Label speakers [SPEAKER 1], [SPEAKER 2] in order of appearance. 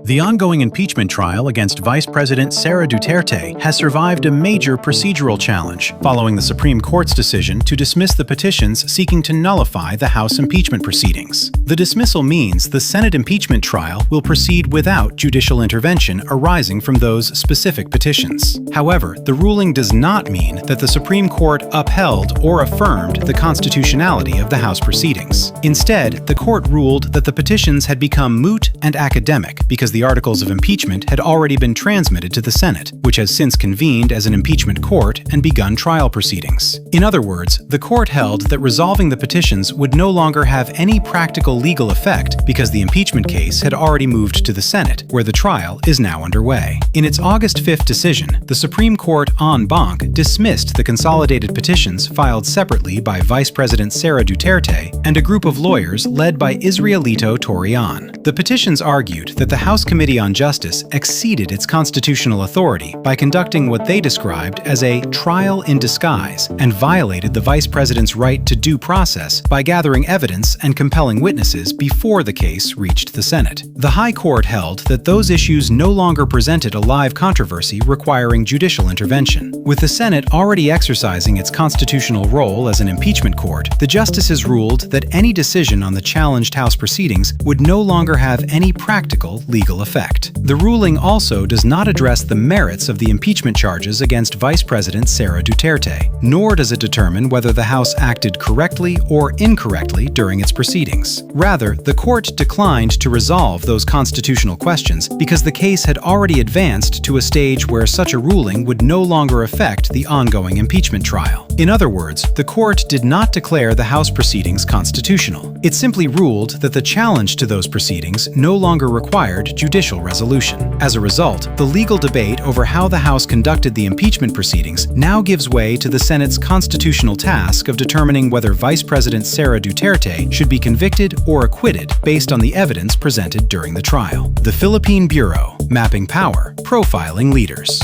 [SPEAKER 1] The ongoing impeachment trial against Vice President Sara Duterte has survived a major procedural challenge following the Supreme Court's decision to dismiss the petitions seeking to nullify the House impeachment proceedings. The dismissal means the Senate impeachment trial will proceed without judicial intervention arising from those specific petitions. However, the ruling does not mean that the Supreme Court upheld or affirmed the constitutionality of the House proceedings. Instead, the court ruled that the petitions had become moot and academic because the Articles of Impeachment had already been transmitted to the Senate, which has since convened as an impeachment court and begun trial proceedings. In other words, the court held that resolving the petitions would no longer have any practical legal effect because the impeachment case had already moved to the Senate, where the trial is now underway. In its August 5th decision, the Supreme Court en banc dismissed the consolidated petitions filed separately by Vice President Sara Duterte and a group of lawyers led by Israelito Torian. The petitions argued that the House Committee on Justice exceeded its constitutional authority by conducting what they described as a trial in disguise and violated the Vice President's right to due process by gathering evidence and compelling witnesses before the case reached the Senate. The High Court held that those issues no longer presented a live controversy requiring judicial intervention. With the Senate already exercising its constitutional role as an impeachment court, the justices ruled that any decision on the challenged House proceedings would no longer have any practical legal effect. The ruling also does not address the merits of the impeachment charges against Vice President Sara Duterte, nor does it determine whether the House acted correctly or incorrectly during its proceedings. Rather, the court declined to resolve those constitutional questions because the case had already advanced to a stage where such a ruling would no longer affect the ongoing impeachment trial. In other words, the court did not declare the House proceedings constitutional. It simply ruled that the challenge to those proceedings no longer required judicial resolution. As a result, the legal debate over how the House conducted the impeachment proceedings now gives way to the Senate's constitutional task of determining whether Vice President Sara Duterte should be convicted or acquitted based on the evidence presented during the trial. The Philippine Bureau, mapping power, profiling leaders.